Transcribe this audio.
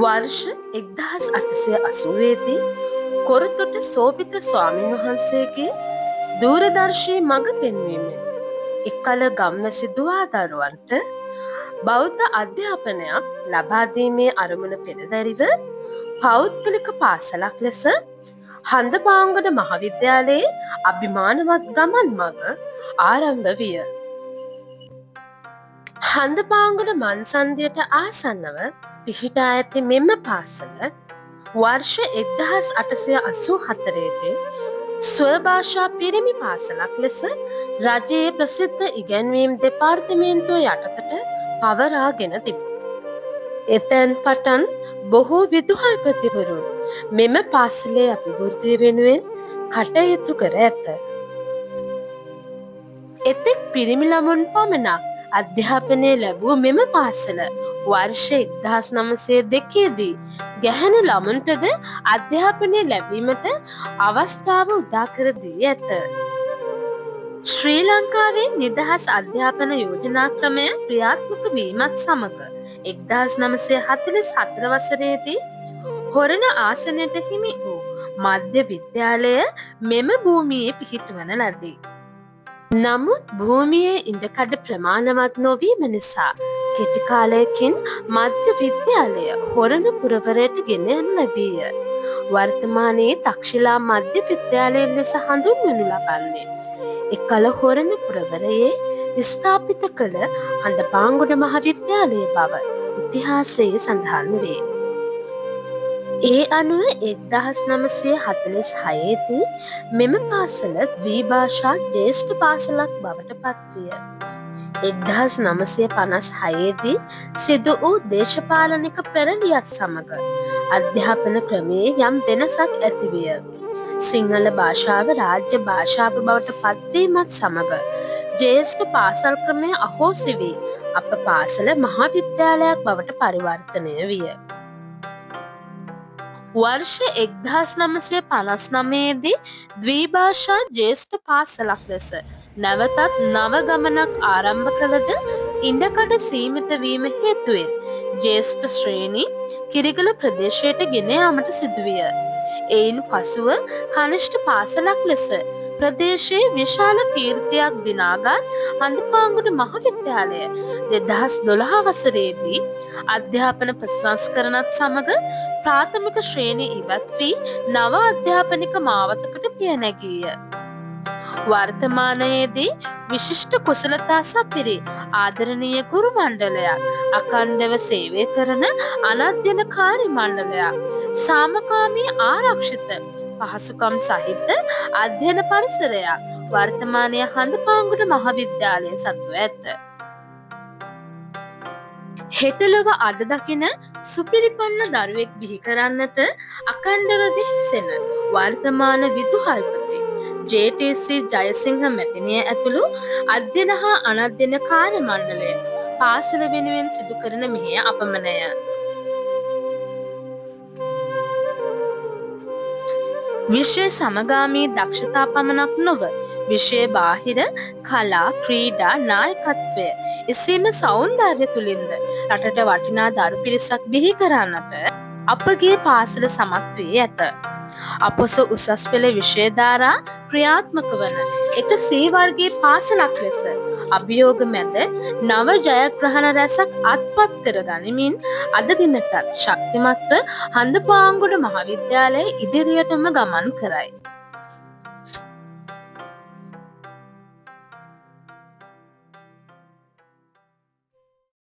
වර්ෂ 1880 කොරතොට සෝභිත ස්වාමීන් වහන්සේගේ දූරදර්ශී මඟ පෙන්වීමෙන් එකල ගම්වැසි දුවාදරුවන්ට බෞද්ධ අධ්‍යාපනයක් ලබා දීමේ අරමුණ පෙරදැරිව පෞද්ගලික පාසලක් ලෙස හඳපාංගොඩ මහාවිද්‍යාලයේ අභිමානවත් ගමන් මඟ ආරම්භ විය. හඳපාංගොඩ මන්සන්ධියට ආසන්නව පිහිටා ඇති මෙම පාසල වර්ෂ 1884 ස්වභාෂා පිරිමි පාසලක් ලෙස රජයේ ප්‍රසිද්ධ ඉගැන්වීම් දෙපාර්තමේන්තුව යටතට පවරාගෙන තිබේ. එතැන් පටන් බොහෝ විදුහල්පතිවරුන් මෙම පාසලේ අභිවෘද්ධිය වෙනුවෙන් කටයුතු කර ඇත. එතෙක් පිරිමි ළමුන් පමණක් අධ්‍යාපනය ලැබූ මෙම පාසල වර්ෂ 1902 ගැහැණු ළමුන්ටද අධ්‍යාපනය ලැබීමට අවස්ථාව උදා කර දී ඇත. ශ්‍රී ලංකාවේ නිදහස් අධ්‍යාපන යෝජනා ක්‍රමය ක්‍රියාත්මක වීමත් සමග 1944 වසරේදී හොරණ ආසනයට හිමි වූ මධ්‍ය විද්‍යාලය මෙම භූමියේ පිහිටුවන ලදී. නමුත් භූමියේ ඉඩකඩ ප්‍රමාණවත් නොවීම නිසා කෙටි කාලයකින් මධ්‍ය විද්‍යාලය හොරණ පුරවරයට ගෙන යනු ලැබීය. වර්තමානයේ තක්ෂිලා මධ්‍ය විද්‍යාලය ලෙස හඳුන්වනු ලබන්නේ එකල හොරණ පුරවරයේ ස්ථාපිත කළ හඳපාංගොඩ මහාවිද්‍යාලය බව ඉතිහාසයේ සඳහන් වේ. ඒ අනුව 1946 මෙම පාසල ද්විභාෂා ජ්‍යෙෂ්ඨ පාසලක් බවට පත්විය. 1956 සිදු වූ දේශපාලනික පෙරළියත් සමග අධ්‍යාපන ක්‍රමයේ යම් වෙනසක් ඇතිවිය. සිංහල භාෂාව රාජ්‍ය භාෂාව බවට පත්වීමත් සමග ජ්‍යෙෂ්ඨ පාසල් ක්‍රමය අහෝසි වී අප පාසල මහාවිද්‍යාලයක් බවට පරිවර්තනය විය. වර්ෂ 1959 ද්විභාෂා ජ්‍යෙෂ්ඨ පාසලක් ලෙස නැවතත් නව ගමනක් ආරම්භ කළද ඉඩකඩ සීමිත වීම හේතුවෙන් ජ්‍යෙෂ්ඨ ශ්‍රේණි කිරිගල ප්‍රදේශයට ගෙන යාමට සිදුවිය. එයින් පසුව කනිෂ්ඨ පාසලක් ලෙස ප්‍රදේශයේ විශාල කීර්තියක් දිනාගත් හඳපාංගොඩ මහාවිද්‍යාලය 2012 වසරේදී අධ්‍යාපන ප්‍රතිසංස්කරණත් සමග ප්‍රාථමික ශ්‍රේණි ඉවත් වී නව අධ්‍යාපනික මාවතකට පිය නැගීය. වර්තමානයේදී විශිෂ්ට කුසලතා සපිරි ආදරණීය ගුරු මණ්ඩලයක්, අඛණ්ඩව සේවය කරන අනධ්‍යන කාර්ය මණ්ඩලයක්, සාමකාමී ආරක්ෂිත පහසුකම් සහිත අධ්‍යයන පරිසරයක් වර්තමානයේ හඳපාංගොඩ මහාවිද්‍යාලය සතුව ඇත. හෙට ලොව අද දකින සුපිරිපන්න දරුවෙක් බිහි කරන්නට අඛණ්ඩව වෙහෙසෙන වර්තමාන විදුහල්පති ජේ.ටී.සී. ජයසිංහ මැතිනිය ඇතුළු අධ්‍යයන හා අනධ්‍යයන කාර්ය මණ්ඩලය පාසල වෙනුවෙන් සිදු කරන මෙහෙය අපමණය. විෂය සමගාමී දක්ෂතා පමණක් නොව විෂය බාහිර කලා, ක්‍රීඩා, නායකත්වය එසේම සෞන්දර්ය තුළින්ද රටට වටිනා දරු පිරිසක් බිහි කරන්නට අපගේ පාසල සමත් වී ඇත. අපොස උසස් පෙළ විෂය ධාරා ක්‍රියාත්මක වන එක සී වර්ගයේ පාසලක් ලෙස අභියෝග මැද නව ජයග්‍රහණ රැසක් අත්පත් කර ගනිමින් අද දිනටත් ශක්තිමත්ව හඳපාංගොඩ මහාවිද්‍යාලය ඉදිරියටම ගමන් කරයි.